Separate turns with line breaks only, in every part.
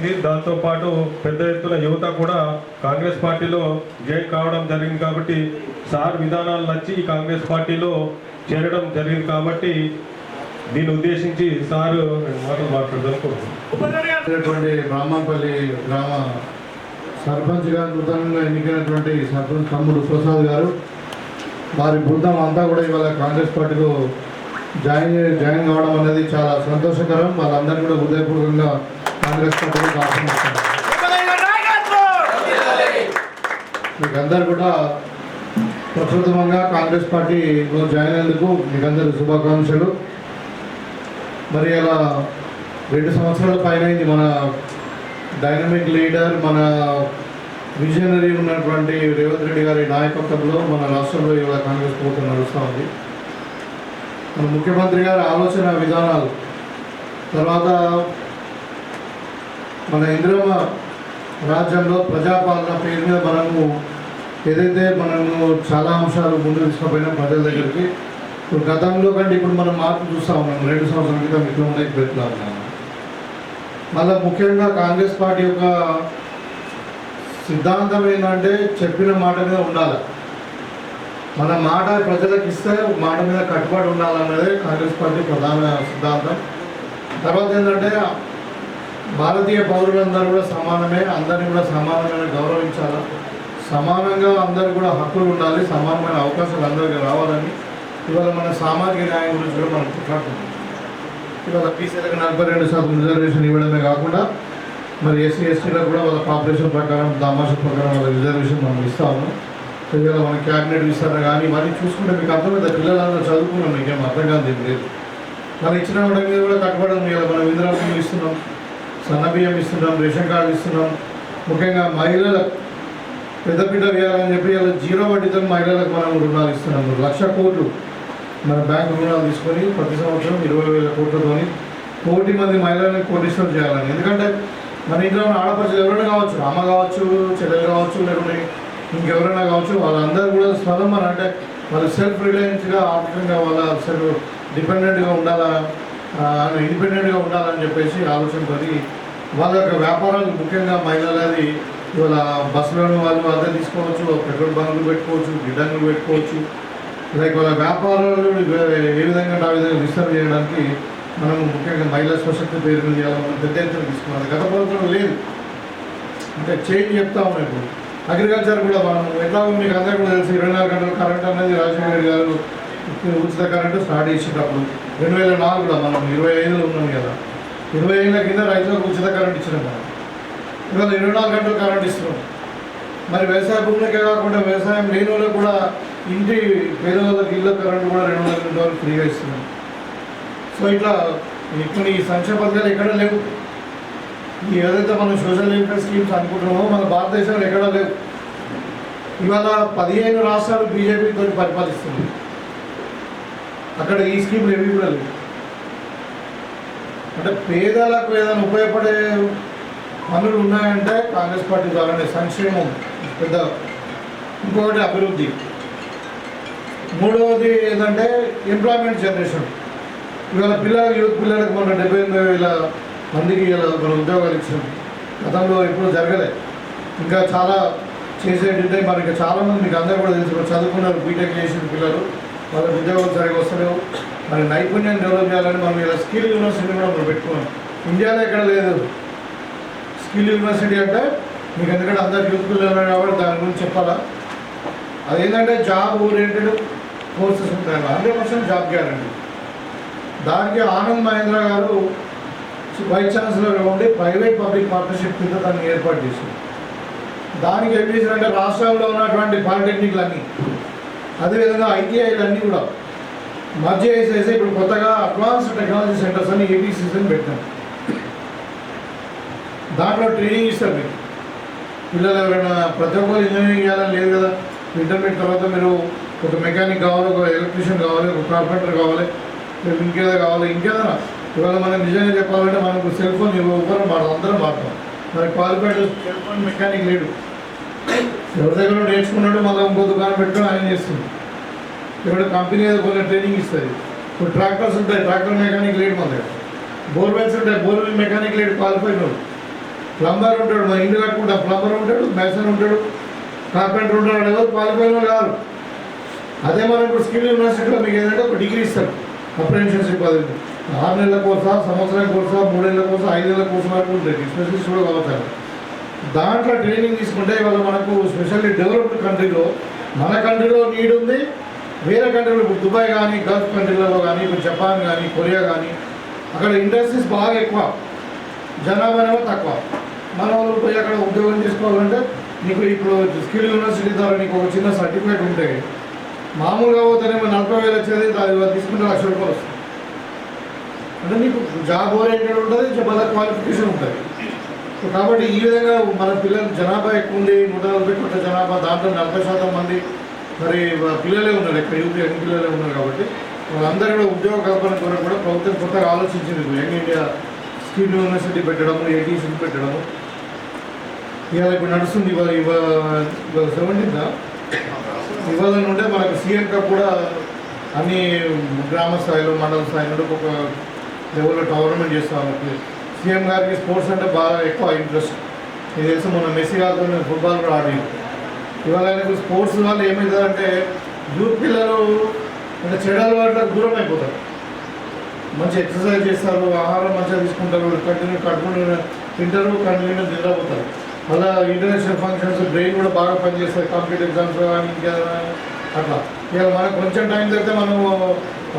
జరిగింది. దాంతోపాటు పెద్ద ఎత్తున యువత కూడా కాంగ్రెస్ పార్టీలో జాయిన్ కావడం జరిగింది. కాబట్టి సార్ విధానాలు నచ్చి కాంగ్రెస్ పార్టీలో చేరడం జరిగింది. కాబట్టి దీన్ని ఉద్దేశించి సారు మాటలు
మాట్లాడుతున్నటువంటి బ్రాహ్మణపల్లి గ్రామ సర్పంచ్గా నూతనంగా ఎన్నికైనటువంటి సర్పంచ్ తమ్ముడు ప్రసాద్ గారు, వారి బృందం అంతా కూడా ఇవాళ కాంగ్రెస్ పార్టీలో జాయిన్ కావడం అనేది చాలా సంతోషకరం. వాళ్ళందరినీ కూడా హృదయపూర్వకంగా కాంగ్రెస్ పార్టీలో ఆహ్వానిస్తున్నారు. మీకందరూ కూడా ప్రప్రథమంగా కాంగ్రెస్ పార్టీలో జాయిన్ అయినందుకు మీకందరూ శుభాకాంక్షలు. మరి అలా 2 సంవత్సరాల పైన మన డైనమిక్ లీడర్, మన విజనరీ ఉన్నటువంటి రేవంత్ రెడ్డి గారి నాయకత్వంలో మన రాష్ట్రంలో ఇవాళ కాంగ్రెస్ ప్రభుత్వం నడుస్తూ ఉంది. మన ముఖ్యమంత్రి గారి ఆలోచన విధానాలు, తర్వాత మన ఇందిరమ్మ రాజ్యంలో ప్రజాపాలన పేరు మీద మనము ఏదైతే చాలా అంశాలు ముందు తీసుకుపోయినా ప్రజల దగ్గరికి, ఇప్పుడు గతంలో కంటే ఇప్పుడు మనం మార్పు చూస్తూ ఉన్నాం. 2 సంవత్సరాల క్రితం ఇట్లా ఉన్నాయి, ఇప్పుడు ఎట్లా ఉన్నాము. మళ్ళీ ముఖ్యంగా కాంగ్రెస్ పార్టీ యొక్క సిద్ధాంతం ఏంటంటే చెప్పిన మాట మీద ఉండాలి. మన మాట ప్రజలకు ఇస్తే మాట మీద కట్టుబడి ఉండాలన్నదే కాంగ్రెస్ పార్టీ ప్రధాన సిద్ధాంతం. తర్వాత ఏంటంటే భారతీయ పౌరులందరూ కూడా సమానమే, అందరినీ కూడా సమానమైన గౌరవించాలి, సమానంగా అందరూ కూడా హక్కులు ఉండాలి, సమానమైన అవకాశాలు అందరికీ రావాలని ఇవాళ మన సామాజిక న్యాయం గురించి కూడా మనం మాట్లాడుతున్నాం. ఇవాళ బీసీలకు 42% రిజర్వేషన్ ఇవ్వడమే కాకుండా మరి ఎస్సీ ఎస్టీలకు కూడా వాళ్ళ పాపులేషన్ ప్రకారం దామాష ప్రకారం వాళ్ళ రిజర్వేషన్ మనం ఇస్తా ఉన్నాం. ఇవాళ మన క్యాబినెట్ విస్తరణ కానీ ఇవన్నీ చూసుకుంటే మీకు అర్థమైంది. పిల్లలందరూ చదువుకున్నాం, మీకేం అర్థం కాదు లేదు. మనం ఇచ్చిన వాటి మీద కూడా కట్టుబడి ఇవాళ మనం ఇందిరా బియ్యం ఇస్తున్నాం, సన్న బియ్యం ఇస్తున్నాం, రేషన్ కార్డు ఇస్తున్నాం. ముఖ్యంగా మహిళలకు పెద్దపీట వేయాలని చెప్పి ఇలా 0 వడ్డీతో మహిళలకు మనం రుణాలు ఇస్తున్నాం. 1,00,000 కోట్లు మన బ్యాంకు రుణాలు తీసుకొని ప్రతి సంవత్సరం 20,000 కోట్లతో 1 కోటి మంది మహిళలను కోటీశ్వరం చేయాలని. ఎందుకంటే మన ఇంట్లో ఉన్న ఆడపడుచులు ఎవరైనా కావచ్చు, అమ్మ కావచ్చు, చెల్లెలు కావచ్చు, లేకుంటే ఇంకెవరైనా కావచ్చు, వాళ్ళందరూ కూడా స్వతంత్రం అంటే వాళ్ళు సెల్ఫ్ రిలయన్స్గా ఆర్థికంగా వాళ్ళ సెల్ఫ్ డిపెండెంట్గా ఉండాలా, ఇండిపెండెంట్గా ఉండాలని చెప్పేసి ఆలోచనతో వాళ్ళ యొక్క వ్యాపారాలు ముఖ్యంగా మహిళలది ఇవాళ బస్సులను వాళ్ళు అద్దె తీసుకోవచ్చు, పెట్రోల్ బంకులు పెట్టుకోవచ్చు, గిడ్డంగులు పెట్టుకోవచ్చు. లైక్ వాళ్ళ వ్యాపారాలు ఏ విధంగా ఆ విధంగా విస్తరణ చేయడానికి మనం ముఖ్యంగా మహిళా స్వశక్తి పేరు మీద చేయాలని పెద్ద ఎత్తున తీసుకున్నాం. గత ప్రభుత్వం లేదు అంటే చేంజ్ చెప్తా ఉన్నాం. ఇప్పుడు అగ్రికల్చర్ కూడా మనం ఎట్లా మీకు అందరూ కూడా తెలుసు, 24 గంటల కరెంట్ అనేది రాజశేఖర్ గారు ఉచిత కరెంటు స్టార్ట్ చేసేటప్పుడు 2004లో మనం 25లో ఉన్నాం కదా, 20 ఏళ్ళ కింద రైతులకు ఉచిత కరెంట్ ఇచ్చినాం. మనం ఇవాళ 24 గంటలు కరెంట్ ఇస్తున్నాం. మరి వ్యవసాయ భూములకే కాకుండా వ్యవసాయం లేని వాళ్ళకి కూడా ఇంటి పేదవాళ్ళకి ఇళ్ళ కరెంటు కూడా 200 గంటల వరకు ఫ్రీగా ఇస్తున్నాం. సో ఇట్లా ఇప్పుడు ఈ సంక్షేమ పథకాలు ఎక్కడ లేవు. ఏదైతే మనం సోషల్ వెల్ఫేర్ స్కీమ్స్ అనుకుంటున్నామో మన భారతదేశంలో ఎక్కడా లేవు. ఇవాళ 15 రాష్ట్రాలు బీజేపీతో పరిపాలిస్తుంది. అక్కడ ఈ స్కీమ్లు ఏవి కూడా లేవు. అంటే పేదలకు ఏదైనా ఉపయోగపడే పనులు ఉన్నాయంటే కాంగ్రెస్ పార్టీ ద్వారానే సంక్షేమం పెద్ద. ఇంకొకటి అభివృద్ధి. మూడవది ఏంటంటే ఎంప్లాయ్మెంట్ జనరేషన్. ఇవాళ యూత్ పిల్లలకు మన 78,000 మందికి ఇలా మన ఉద్యోగాలు ఇచ్చినాం. గతంలో ఎప్పుడు జరగలే. ఇంకా చాలా చేసేటంటే మనకి చాలామంది మీకు అందరూ కూడా తెలుసు, చదువుకున్నారు, బీటెక్ చేసిన పిల్లలు, వాళ్ళకి ఉద్యోగాలు సరిగా వస్తలేవు. మరి నైపుణ్యాన్ని డెవలప్ చేయాలని మనం ఇలా స్కిల్ యూనివర్సిటీ కూడా మనం పెట్టుకున్నాం. ఇండియాలో ఎక్కడ లేదు స్కిల్ యూనివర్సిటీ అంటే. మీకు ఎందుకంటే అందరు యూత్ పిల్లలు కాబట్టి దాని గురించి చెప్పాలా. అదేంటంటే జాబ్ ఓరియంటెడ్ కోర్సెస్ ఉంటాయి, 100% జాబ్ గ్యారంటీ. దానికి ఆనంద్ మహేంద్ర గారు వైస్ ఛాన్సలర్గా ఉండి ప్రైవేట్ పబ్లిక్ పార్ట్నర్షిప్ కింద దాన్ని ఏర్పాటు చేశారు. దానికి ఏం చేశారంటే రాష్ట్రంలో ఉన్నటువంటి పాలిటెక్నిక్లు అన్నీ, అదేవిధంగా ఐటీఐలు అన్నీ కూడా మధ్య చేసేసి ఇప్పుడు కొత్తగా అడ్వాన్స్డ్ టెక్నాలజీ సెంటర్స్ అని ఏటీసీస్ అని పెట్టాం. దాంట్లో ట్రైనింగ్ ఇస్తారు. మీరు పిల్లలు ఎవరైనా ప్రతి ఒక్కరు ఇంజనీరింగ్ చేయాలని లేదు కదా. ఇంటర్మీడియట్ తర్వాత మీరు ఒక మెకానిక్ కావాలి, ఒక ఎలక్ట్రీషియన్ కావాలి, ఒక కార్పెంటర్ కావాలి, ఇంకేదో కావాలి, ఇంకేదైనా. ఇవాళ మనం నిజంగా చెప్పాలంటే మనకు సెల్ ఫోన్ ఇవ్వకపోవడం మనం అందరం వాడతాం. మనకి క్వాలిఫైడ్ సెల్ ఫోన్ మెకానిక్ లేడు. ఎవరి దగ్గర నేర్చుకున్నాడు మళ్ళీ ఇంకో దుకాణం పెట్టుకుని ఆయన చేస్తుంది. ఇక్కడ కంపెనీ ఏదో కొన్ని ట్రైనింగ్ ఇస్తుంది. ఇప్పుడు ట్రాక్టర్స్ ఉంటాయి, ట్రాక్టర్ మెకానిక్ లేడు మన దగ్గర. బోర్వెల్స్ ఉంటాయి, బోర్వెల్ మెకానిక్ లేడు, క్వాలిఫైడ్. ప్లంబర్ ఉంటాడు, మన ఇల్లు కట్టుకుంటా ప్లంబర్ ఉంటాడు, మేసన్ ఉంటాడు, కార్పెంటర్ ఉంటాడు, ఎవరు క్వాలిఫైడ్ వాళ్ళు కాదు. అదే మనం ఇప్పుడు స్కిల్ యూనివర్సిటీలో మీకు ఏంటంటే ఒక డిగ్రీ ఇస్తారు అప్రెంటిస్షిప్. అది 6 నెలల కోర్సా, సంవత్సరం కోర్సా, 3 నెలల కోర్సా, 5 నెలల కోర్సు వరకు ఉంటుంది. స్పెషలిస్ట్ కూడా అవుతారు. దాంట్లో ట్రైనింగ్ తీసుకుంటే ఇవాళ మనకు స్పెషల్లీ డెవలప్డ్ కంట్రీలో, మన కంట్రీలో నీడ్ ఉంది, వేరే కంట్రీలో ఇప్పుడు దుబాయ్ కానీ, గల్ఫ్ కంట్రీలలో కానీ, ఇప్పుడు జపాన్ కానీ, కొరియా కానీ, అక్కడ ఇండస్ట్రీస్ బాగా ఎక్కువ, జనాభా ఏమో తక్కువ. మన వాళ్ళు పోయి అక్కడ ఉద్యోగం చేసుకోవాలంటే నీకు ఇప్పుడు స్కిల్ యూనివర్సిటీ ద్వారా నీకు ఒక చిన్న సర్టిఫికేట్ ఉంటే మామూలుగా పోతేనేమో 40,000 వచ్చేది, దాని తీసుకుంటే ₹1,00,000 వస్తుంది. అంటే నీకు జాబ్ ఓరియంటెడ్ ఉంటుంది, చాలా క్వాలిఫికేషన్ ఉంటుంది. సో కాబట్టి ఈ విధంగా మన పిల్లలు జనాభా ఎక్కువ ఉంది, 140 కోట్ల జనాభా, దాంట్లో 40% మంది మరి పిల్లలే ఉన్నారు, ఇక్కడ యూపీ యంగ్ పిల్లలే ఉన్నారు. కాబట్టి వాళ్ళందరూ కూడా ఉద్యోగ కల్పన కొరకు కూడా ప్రభుత్వం కొత్తగా ఆలోచించింది. యంగ్ ఇండియా స్కిల్ యూనివర్సిటీ పెట్టడము, ఏటీసీ పెట్టడము. ఇవాళ ఇప్పుడు నడుస్తుంది. ఇవాళ 17th ఇవాళ నుండే మనకు సీఎం కప్ కూడా అన్ని గ్రామ స్థాయిలో, మండల స్థాయిలో ఒక లెవెల్లో టోర్నమెంట్ చేస్తాము. సీఎం గారికి స్పోర్ట్స్ అంటే బాగా ఎక్కువ ఇంట్రెస్ట్. ఇది తెలుసు, మొన్న మెస్సీ గారితో ఫుట్బాల్ కూడా ఆడింది. ఇవాళ ఆయనకు స్పోర్ట్స్ వల్ల ఏమవుతుందంటే యూత్ పిల్లలు అంటే చెడు అలవాట్లకు దూరం అయిపోతారు. మంచి ఎక్సర్సైజ్ చేస్తారు, ఆహారం మంచిగా తీసుకుంటారు, కడుపుని తింటారు, కంటిన్యూ నిద్రపోతారు. మళ్ళీ ఇంటర్నేషనల్ ఫంక్షన్స్ బ్రెయిన్ కూడా బాగా పనిచేస్తుంది, కాంపిటేటివ్ ఎగ్జామ్స్ కానీ ఇంకేదైనా అట్లా. ఇక మనకు కొంచెం టైం దొరికితే మనం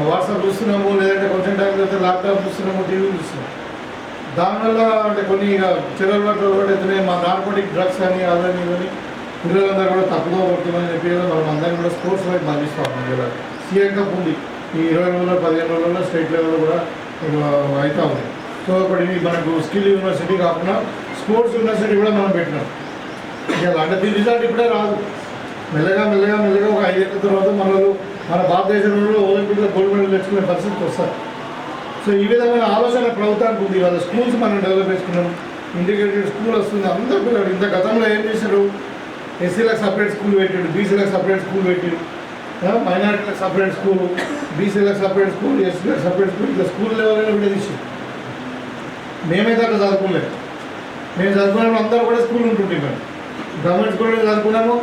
వాట్సాప్ చూస్తున్నాము, లేదంటే కొంచెం టైం దొరికితే ల్యాప్టాప్ చూస్తున్నాము, టీవీ చూస్తున్నాము. దానివల్ల అంటే కొన్ని ఇక చెడు అలవాట్లు అవుతున్నాయి. మా నార్కోటిక్ డ్రగ్స్ కానీ అదని ఇదని పిల్లలందరూ కూడా తప్పుదో పడుతుందని చెప్పి మనం అందరం కూడా స్పోర్ట్స్ వైపు మళ్ళిస్తూ ఉన్నాం. ఇలా సీఎం కప్ ఉంది, ఈ 20 రోజుల్లో 15 రోజుల్లో స్టేట్ లెవెల్లో కూడా అవుతూ ఉంది. సో ఇప్పుడు ఇది మనకు స్కిల్ యూనివర్సిటీ కాకుండా స్పోర్ట్స్ యూనివర్సిటీ కూడా మనం పెట్టినాం. ఇలా అంటే దీని రిజల్ట్ ఇప్పుడే రాదు, మెల్లగా మెల్లగా మెల్లగా ఒక 5 ఏళ్ళ తర్వాత మన భారతదేశంలో ఒలింపిక్లో గోల్డ్ మెడల్ తెచ్చుకునే పరిస్థితికి వస్తారు. సో ఈ విధమైన ఆలోచన ప్రభుత్వానికి ఉంది. వాళ్ళ స్కూల్స్ మనం డెవలప్ చేసుకున్నాం, ఇంటిగ్రేటెడ్ స్కూల్ వస్తుంది. అందరూ పిల్లలు ఇంత గతంలో ఏం చేశారు, ఎస్సీలకు సపరేట్ స్కూల్ పెట్టాడు, బీసీలకు సపరేట్ స్కూల్ పెట్టాడు, మైనారిటీలకు సపరేట్ స్కూల్, బీసీలకు సపరేట్ స్కూల్, ఎస్సీలకు సపరేట్ స్కూల్, ఇట్లా స్కూల్ లెవెల్లో విడదీసి మేమైతే అట్లా చదువుకోలేదు. మేము చదువుకున్నప్పుడు అందరూ కూడా స్కూల్ ఉంటుంటే మేము గవర్నమెంట్ స్కూల్లో చదువుకున్నాము.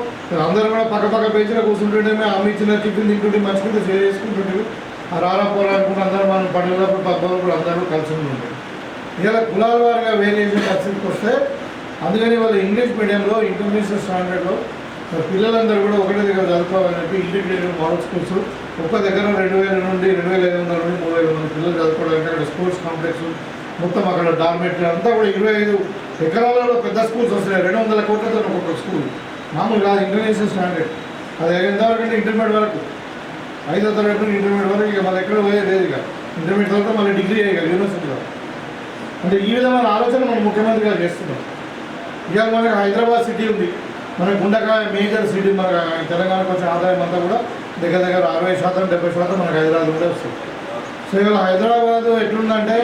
అందరూ కూడా పక్క బెంచ్లో కూర్చుంటుంటే మేము అమ్మ ఇచ్చిన టిఫిన్ తింటుంటే మంచిగా షేర్ చేసుకుంటుంటే రారా పోరా అనుకుంటే అందరూ మనం పండుగలప్పుడు పబ్బప్పుడు అందరూ కలిసి ఉంటుంది. ఇలా కులాల వారిగా వేరియేషన్ పరిస్థితికి వస్తే అందుకని వాళ్ళు ఇంగ్లీష్ మీడియంలో ఇంటర్నేషనల్ స్టాండర్డ్లో పిల్లలందరూ కూడా ఒకటే దగ్గర చదువుకోవాలని చెప్పి ఇంటిగ్రేటెడ్ మోడల్ స్కూల్స్ ఒక్క దగ్గర 2,000 నుండి 2,500 నుండి 3,000 మంది పిల్లలు చదువుకోవడానికి అక్కడ స్పోర్ట్స్ కాంప్లెక్స్ మొత్తం అక్కడ డార్మెటరీ అంతా కూడా 25 ఎకరాలలో పెద్ద స్కూల్స్ వస్తున్నాయి. 200 కోట్లతో ఒక్కొక్క స్కూల్, మామూలు కాదు, ఇంటర్నేషనల్ స్టాండర్డ్. అది ఎంతవరకు అంటే ఇంటర్మీడియట్ వరకు, 5వ తరగతి నుండి ఇంటర్మీడియట్ వరకు. ఇక మళ్ళీ ఎక్కడ పోయేది లేదు. ఇక ఇంటర్మీడియట్ తర్వాత మళ్ళీ డిగ్రీ అయ్యాలి యూనివర్సిటీలో. అంటే ఈ విధమైన ఆలోచన మన ముఖ్యమంత్రి గారు చేస్తున్నాం. ఇవాళ మనకి హైదరాబాద్ సిటీ ఉంది, మన గుండకాయ మేజర్ సిటీ. మన తెలంగాణకు వచ్చే ఆదాయం అంతా కూడా దగ్గర 60% 70% మనకు హైదరాబాద్ కూడా వస్తుంది. సో ఇవాళ హైదరాబాద్ ఎట్లుందంటే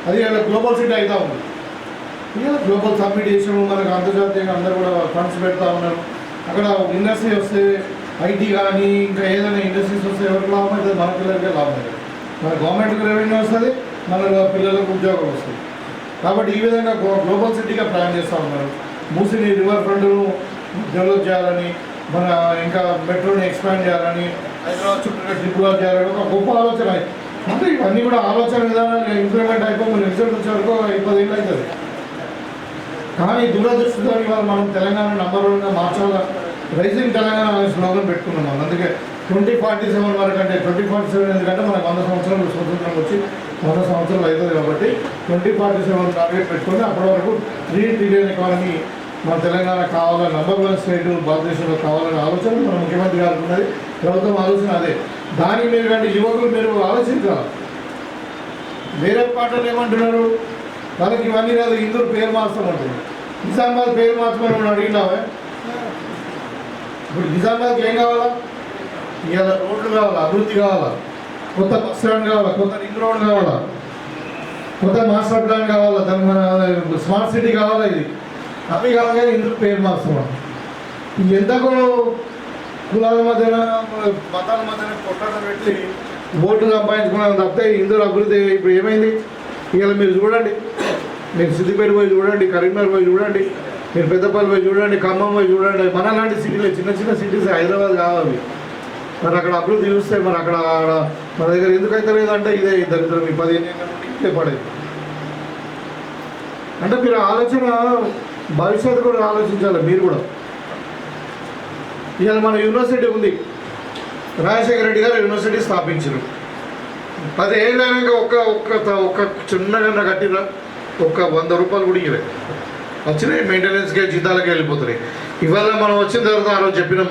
అది ఇవాళ గ్లోబల్ సిటీ అవుతూ ఉంది. ఇవాళ గ్లోబల్ సబ్మిట్ చేసినాము, మనకు అంతర్జాతీయంగా అందరూ కూడా ఫండ్స్ పెడతా ఉన్నారు. అక్కడ ఇండస్ట్రీ వస్తే, ఐటీ కానీ ఇంకా ఏదైనా ఇండస్ట్రీస్ వస్తే ఎవరికి లాభం అవుతుంది, మన పిల్లలకే లాభం అవుతుంది. మన గవర్నమెంట్కి రెవెన్యూ వస్తుంది, మన పిల్లలకు ఉద్యోగం వస్తుంది. కాబట్టి ఈ విధంగా గ్లోబల్ సిటీగా ప్లాన్ చేస్తూ ఉన్నారు. మూసిని రివర్ ఫ్రంట్ను డెవలప్ చేయాలని, మన ఇంకా మెట్రోని ఎక్స్పాండ్ చేయాలని, హైదరాబాద్ చుట్టూ ట్రిపుల్ చేయాలని ఒక గొప్ప ఆలోచన. అంటే ఇవన్నీ కూడా ఆలోచన విధానాలు ఇంప్లిమెంట్ అయిపోయి మన రిజల్ట్ వచ్చే వరకు 10 ఏళ్ళు అవుతుంది. కానీ దురదృష్టితో ఇవాళ మనం తెలంగాణ నంబర్ 1గా మార్చాల రైజింగ్ తెలంగాణ అనే స్లోగన్ పెట్టుకున్నాం. మనం అందుకే 2047 వరకు, అంటే 2047 ఎందుకంటే మనకు 100 సంవత్సరాలు స్వతంత్రం వచ్చి 100 సంవత్సరాలు అవుతుంది. కాబట్టి 2047 టార్గెట్ పెట్టుకొని అప్పటి వరకు 3 ట్రిలియన్ ఎకానమీ మన తెలంగాణ కావాలని, నంబర్ 1 స్టేట్ భారతదేశంలో కావాలనే ఆలోచన మన ముఖ్యమంత్రి గారికి ఉన్నది. ప్రభుత్వం ఆలోచన అదే. దానికి మీరు కంటే యువకులు మీరు ఆలోచించాలి. వేరే పాటలు ఏమంటున్నారు, వాళ్ళకి ఇవన్నీ కాదు, ఇందూరు పేరు మార్చామంటున్నారు. నిజామాబాద్ పేరు మార్చమని మనం అడిగినావే. ఇప్పుడు నిజామాబాద్కి ఏం కావాలా, ఇవాళ రోడ్లు కావాలా, అభివృద్ధి కావాలా, కొత్త బస్ స్టాండ్ కావాలా, కొత్త రింగ్ రోడ్ కావాలా, కొత్త మాస్టర్ ప్లాన్ కావాలా, దాని మన స్మార్ట్ సిటీ కావాలా. ఇది అవి కావాలి, ఇందులో పేరు మార్చడం. ఎంతకు కులాల మధ్యన మతాల మధ్యన కొట్టాట పెట్టి ఓట్లు సంపాదించుకున్నాను తప్పితే ఇందులో అభివృద్ధి ఇప్పుడు ఏమైంది. ఇవాళ మీరు చూడండి, మీరు సిద్దిపేట పోయి చూడండి, కరీంనగర్ పోయి చూడండి, మీరు పెద్దపల్లి పోయి చూడండి, ఖమ్మం పోయి చూడండి. మన లాంటి సిటీలు చిన్న చిన్న సిటీస్ హైదరాబాద్ కావాలి. మరి అక్కడ అభివృద్ధి చూస్తే మరి అక్కడ మన దగ్గర ఎందుకైతే లేదంటే ఇదే దరిద్రం. మీ 15 ఏళ్ళ నుండి ఇట్లే పడేది. అంటే మీరు ఆలోచన భవిష్యత్తు కూడా ఆలోచించాలి మీరు కూడా. ఇవాళ మన యూనివర్సిటీ ఉంది, రాజశేఖర రెడ్డి గారు యూనివర్సిటీ స్థాపించారు. 10 ఏళ్ళు అయినాక ఒక్క చిన్నగా కట్టిన ఒక్క 100 రూపాయలు కూడా ఇవ్వలే. వచ్చినాయి మెయింటెనెన్స్కే జీతాలకే వెళ్ళిపోతున్నాయి. ఇవాళ మనం వచ్చిన తర్వాత ఆ రోజు చెప్పినాం,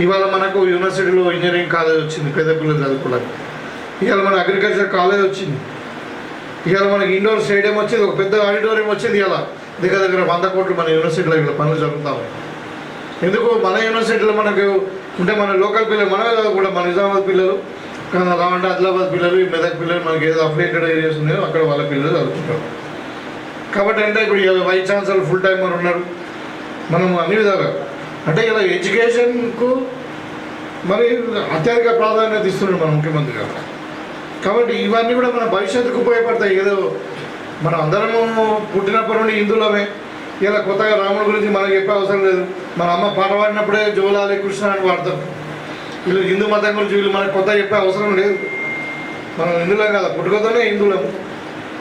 ఇవాళ మనకు యూనివర్సిటీలో ఇంజనీరింగ్ కాలేజ్ వచ్చింది పెద్ద పిల్లలు చదువుకోవడానికి. ఇవాళ మన అగ్రికల్చర్ కాలేజ్ వచ్చింది. ఇవాళ మనకి ఇండోర్ స్టేడియం వచ్చింది, ఒక పెద్ద ఆడిటోరియం వచ్చింది. ఇలా దగ్గర 100 కోట్లు మన యూనివర్సిటీలో ఇలా పనులు జరుగుతూ ఉన్నాయి. ఎందుకు మన యూనివర్సిటీలో మనకు ఉంటే మన లోకల్ పిల్లలు మనమే చదువుకుంటాం. మన నిజామాబాద్ పిల్లలు అలాంటి ఆదిలాబాద్ పిల్లలు, మెదక్ పిల్లలు, మనకి ఏదో అఫిలియేటెడ్ ఏరియాస్ ఉన్నాయో అక్కడ వాళ్ళ పిల్లలు చదువుకుంటారు. కాబట్టి అంటే ఇప్పుడు ఇలా వైస్ ఛాన్సలర్ ఫుల్ టైమర్ ఉన్నారు. మనం అన్ని విధాలుగా అంటే ఇలా ఎడ్యుకేషన్కు మరి అత్యధిక ప్రాధాన్యత ఇస్తున్నాడు మన ముఖ్యమంత్రి గారు. కాబట్టి ఇవన్నీ కూడా మన భవిష్యత్తుకు ఉపయోగపడతాయి. ఏదో మనం అందరము పుట్టినప్పటి నుండి హిందువులమే. ఇలా కొత్తగా రాముడి గురించి మనకు చెప్పే అవసరం లేదు. మన అమ్మ పాట పాడినప్పుడే జోలాలి కృష్ణ అని పాడతారు. వీళ్ళు హిందూ మతం గురించి వీళ్ళు మనకు కొత్త చెప్పే అవసరం లేదు. మనం హిందువులం కదా, పుట్టుకతోనే హిందువులం.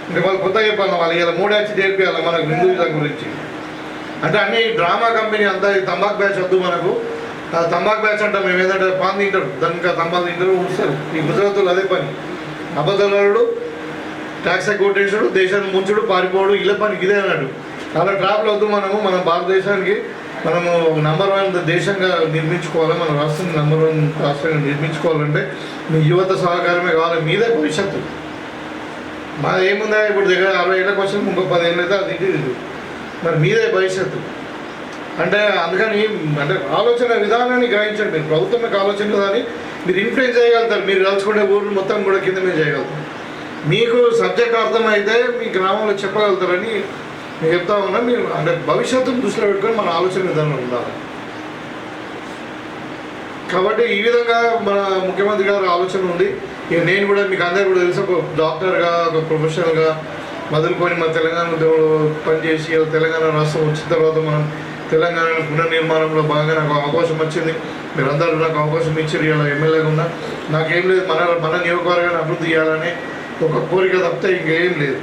ఇంకా వాళ్ళు కొత్త చెప్పాలి, వాళ్ళు ఇలా 3 యాక్ట్ చేర్పియాలి మనకు హిందూయిజం గురించి. అంటే అన్ని డ్రామా కంపెనీ అంతా ఈ తంబాకు బ్యాచ్ వద్దు మనకు. తంబాకు బ్యాచ్ అంటాం మేము. ఏదంటే పాన్ తింటారు, దాని ఇంకా తంబాకు తింటారు, ఉంచుతారు. ఈ గుజరాత్లో అదే పని. అబద్ధాలు, ట్యాక్స్ కొట్టేసాడు, దేశాన్ని ముంచుడు, పారిపోవడు, ఇళ్ళ పనికి ఇదే అన్నాడు. అలా ట్రాప్లు వద్దు మనము. మన భారతదేశానికి మనము నంబర్ 1 దేశంగా నిర్మించుకోవాలి. మన రాష్ట్రాన్ని నంబర్ 1 రాష్ట్రంగా నిర్మించుకోవాలంటే మీ యువత సహకారమే కావాలి. మీదే భవిష్యత్తు. మాది ఏముందా ఇప్పుడు దగ్గర 60 ఏళ్ళకి వచ్చిన ఇంకో 10 ఏళ్ళు అయితే అది ఇది. మరి మీదే భవిష్యత్తు. అంటే అందుకని అంటే ఆలోచన విధానాన్ని గ్రహించండి. మీరు ప్రభుత్వం యొక్క ఆలోచన కానీ మీరు ఇన్ఫ్లుయెన్స్ చేయగలుగుతారు. మీరు తలుచుకునే ఊళ్ళు మొత్తం కూడా కింద మీద చేయగలుగుతారు. మీకు సబ్జెక్ట్ అర్థమైతే మీ గ్రామంలో చెప్పగలుగుతారని నేను చెప్తా ఉన్నా. మీరు అంటే భవిష్యత్తును దృష్టిలో పెట్టుకొని మన ఆలోచన విధానం ఉండాలి. కాబట్టి ఈ విధంగా మన ముఖ్యమంత్రి గారి ఆలోచన ఉంది. ఇక నేను కూడా మీకు అందరూ కూడా తెలుసు, ఒక డాక్టర్గా, ఒక ప్రొఫెషనల్గా మొదలుకొని మన తెలంగాణ పనిచేసి తెలంగాణ రాష్ట్రం వచ్చిన తర్వాత మనం తెలంగాణ పునర్నిర్మాణంలో భాగంగా నాకు అవకాశం వచ్చింది. మీరందరూ నాకు అవకాశం ఇచ్చారు. ఇలా ఎమ్మెల్యేగా ఉన్నా నాకేం లేదు, మన నియోజకవర్గాన్ని అభివృద్ధి చేయాలని ఒక కోరిక తప్పితే ఇంకేం లేదు.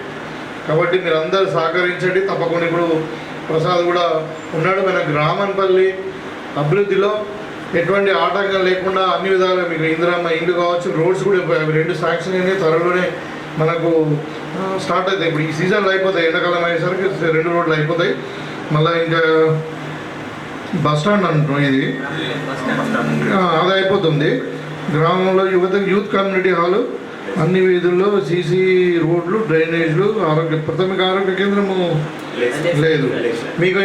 కాబట్టి మీరు అందరూ సహకరించండి తప్పకుండా. ఇప్పుడు ప్రసాద్ కూడా ఉన్నాడు. మన గ్రామన్పల్లి అభివృద్ధిలో ఎటువంటి ఆటంకం లేకుండా అన్ని విధాలుగా మీకు ఇందిరమ్మ ఇండ్లు కావచ్చు, రోడ్స్ కూడా 2 శాంక్షన్ అయినాయి. త్వరలోనే మనకు స్టార్ట్ అవుతాయి. ఇప్పుడు ఈ సీజన్లో అయిపోతాయి, ఎండాకాలం అయ్యేసరికి 2 రోడ్లు అయిపోతాయి. మళ్ళీ ఇంకా బస్ స్టాండ్ అంటున్నాం, ఇది అది అయిపోతుంది. గ్రామంలో యూత్ కమ్యూనిటీ హాలు, అన్ని వీధుల్లో సీసీ రోడ్లు, డ్రైనేజ్లు, ప్రాథమిక ఆరోగ్య కేంద్రము లేదు. మీకు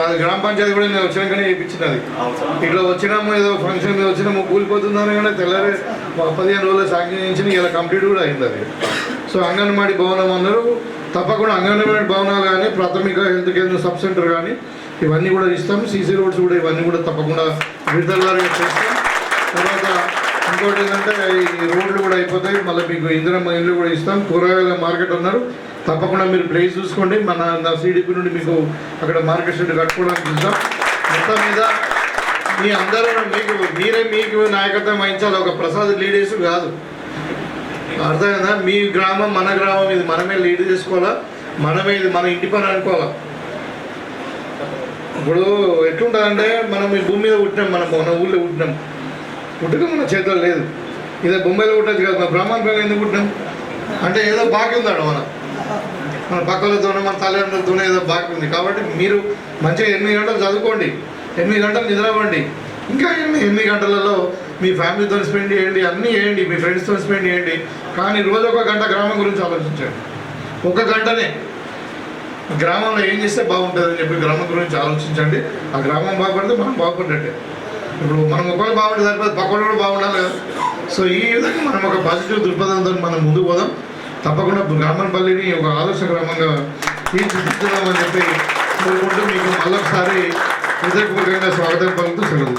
అది గ్రామ పంచాయతీ కూడా నేను వచ్చినాకనే చేయించినది. ఇట్లా వచ్చినాము, ఏదో ఫంక్షన్ మీద వచ్చినాము, కూలిపోతుందని కానీ తెల్లారి 15 రోజులు శాంక్షన్ చేయించిన ఇలా కంప్లీట్ కూడా అయింది అది. సో అంగన్వాడీ భవనం అందరూ తప్పకుండా అంగన్వాడీ భవనాలు కానీ, ప్రాథమిక హెల్త్ కేంద్రం, సబ్ సెంటర్ కానీ ఇవన్నీ కూడా ఇస్తాము. సీసీ రోడ్స్ కూడా ఇవన్నీ కూడా తప్పకుండా విడుదల చేస్తాం. తర్వాత ఇంకోటి ఏంటంటే ఈ రోడ్లు కూడా అయిపోతాయి. మళ్ళీ మీకు ఇందిరమ్మ ఇల్లు కూడా ఇస్తాం. కూరగాయల మార్కెట్ అన్నారు, తప్పకుండా మీరు ప్లేస్ చూసుకోండి. నా సిడిపి నుండి మీకు అక్కడ మార్కెట్ షెడ్ కట్టుకోవడానికి ఇస్తాం. మొత్తం మీద మీ అందరూ మీకు నాయకత్వం వహించాలి. ఒక ప్రసాద్ లీడర్స్ కాదు, అర్థమైందా? మీ గ్రామం మన గ్రామం, ఇది మనమే లీడ్ చేసుకోవాలా, మనమే ఇది మన ఇంటి పని అనుకోవాలా. ఇప్పుడు ఎట్లుంటుందంటే మనం ఈ భూమి మీద పుట్టినాం, మన ఊళ్ళో పుట్టినాం, పుట్టుక మన చేతిలో లేదు. ఇదే బొంబాయిలో పుట్టచ్చు కదా, మన బ్రాహ్మణ ఎందుకు పుట్టినాం అంటే ఏదో బాకీ ఉందాడు మన పక్కలతోనే, మన తల్లిదండ్రులతోనే ఏదో బాకీ ఉంది. కాబట్టి మీరు మంచిగా 8 గంటలు చదువుకోండి, 8 గంటలు నిద్రపోండి. ఇంకా 8 గంటలలో మీ ఫ్యామిలీతో స్పెండ్ చేయండి, అన్నీ చేయండి, మీ ఫ్రెండ్స్తో స్పెండ్ చేయండి. కానీ రోజు 1 గంట గ్రామం గురించి ఆలోచించండి. 1 గంటనే గ్రామంలో ఏం చేస్తే బాగుంటుందని చెప్పి గ్రామం గురించి ఆలోచించండి. ఆ గ్రామం బాగుపడితే మనం బాగుపడ్డట్టే. ఇప్పుడు మనం ఒకళ్ళు బాగుంటే సరిపోతే పక్కన కూడా బాగుండాలి కదా. సో ఈ విధంగా మనం ఒక పాజిటివ్ దృక్పథంతో మనం ముందుకు పోదాం. తప్పకుండా గ్రామన్పల్లిని ఒక ఆదర్శ గ్రామంగా తీర్చిదిద్దుదామని చెప్పి కోరుకుంటూ మీకు మళ్ళొకసారి హృదయపూర్వకంగా స్వాగతం పలుకుతూ సెలవు.